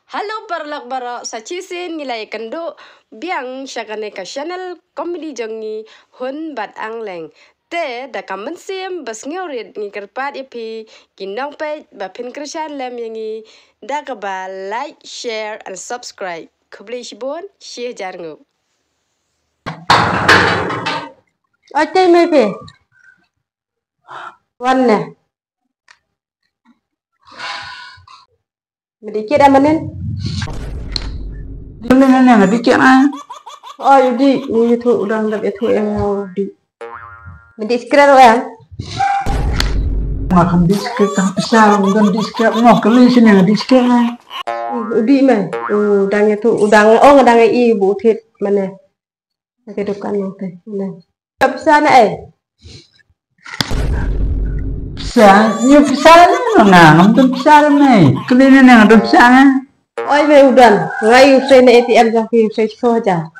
Halo barlak bara sa chisin nilai kendo biang syakane ka channel comedy jongi hun bat angleng te da kamen sim bas ngeurit ngi kerpat ipi ginong pe ba pin krishan lem yangi da ka ba like share and subscribe kubli shibon share jarngu Oke maybe one Medikit amanin. Dili na nga dikit na. Oh, yudi, itu udang dap itu yang di. Medikit ya. Makan dikit kan besar, dan dikit mau kali sini nga dikit na. Udi mah, udang itu udang udang ibu tit mana? Kehidupan yang teh mana? Besar na Besar, ya besar na, nonton besar na. Kali na nga besar na. Oh, ini udang. Ngai usai na ATM jangan usai saja.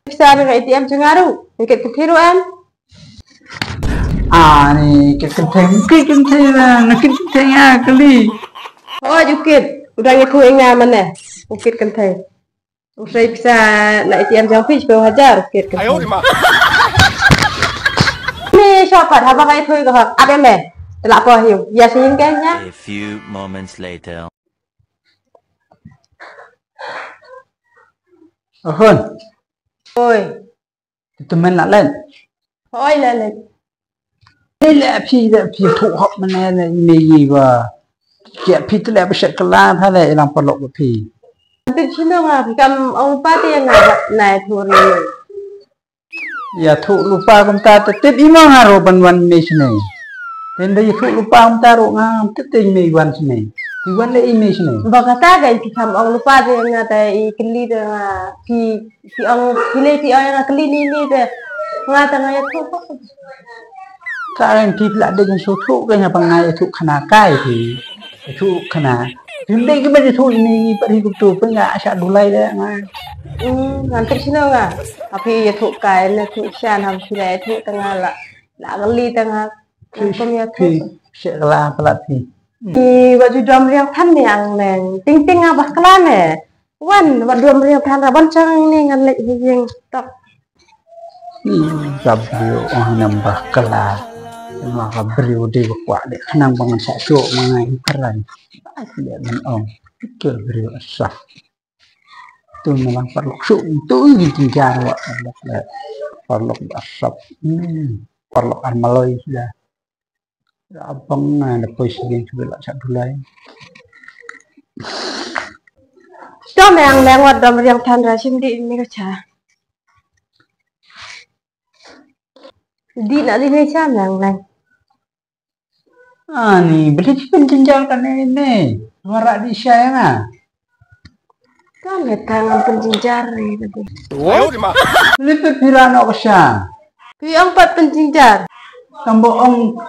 Besar na ATM cengaru. Ikut kehiruan. Ni kenteng lah, nak kenteng ya kali. Oh, jukit. Udang itu ingat mana? Ukit kenteng. Usai bisa na ATM jangan hajar ukit kenteng. Ayo, Ni siapa? Apa kayak itu kah? Apa meh? Telak apa hiu? Ya sehingga. A few moments later. Ohon. Oi. Teman nak lain. Oi lele. Lele phi thu hop mana ni ba. Kia phi tu le ba syak kelan ha le ilang pelok ba phi. Nanti sini ngah, kam ông pati yang ngah naik turun. Ya thu lupa kum ta tit imang haro ban me sini. Dan dia thu lupa kum ta ro ngam tit me wan sini. Di wan le me sini. Bagata gay kam ông lupa dia ngah tay ikli dia ngah pi ông pilih pi orang keli ni dia ngah tengah ya thu. Sekarang di pula dengan susu kan yang pengai itu kena kai thì itu kena. Jadi kita itu ini pergi tu pun nggak asal dulai dah ngan. Nanti sini ngah. Tapi ya thu kai na thu sian ham pilih thu tengah la keli tengah. Punya thu. Sekolah pelatih. Di baju drum yang tan yang neng ting apa kelan wan baju drum yang tan raban cang ni ngan lek yang tok. Gabriel nambah kelas. Maka beriu di bukuak dek kenang bangun sakso mengai keran. Dia menong pikir beriu asah. Tu memang perlu su tu gitu jarwa perlu asap. Perlu armaloi sudah. Abang ada posisi juga sak dulai. Dom yang lewat dom yang tan rasim di ini kaca. Di nak di meja yang lain. Ni beli penjenjang kan ini. Warak di saya na. Kan tangan penjenjar ni tadi. Beli pirano kesya. Pi empat penjenjar. Kamboong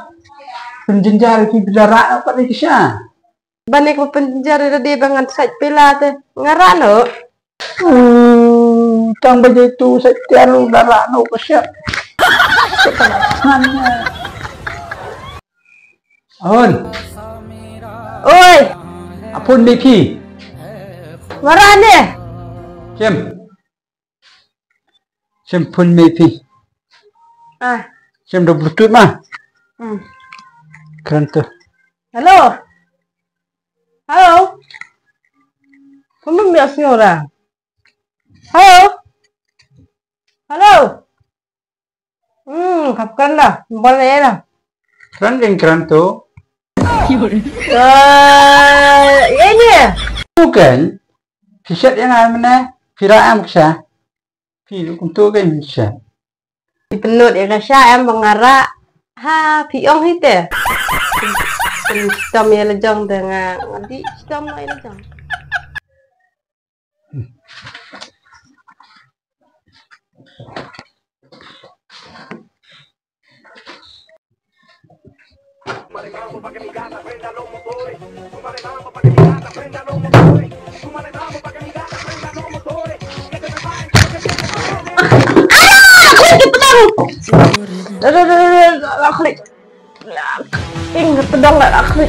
penjenjar di bidarak apa di kesya. Banyak penjenjar tadi bangan sait pela tu. Ngarano. Tang baju itu setiap darak no kesya. On. Oi. Apun BP. Marane. Sem pun BP. Sem dah bluetooth mah. Keren tu. Halo. Halo. Kamu biasa orang. Halo. Halo. Kapkan lah. Boleh lah. Keren tu. Ini. Bukan. T-shirt yang mana? Firaan kesya. Firu untuk kan kesya. Penut ya kasya em mengarak piong itu. Sistem ya lejong dengan nanti sistem lain lejong. Akhli. Ingat pedang lah akhli.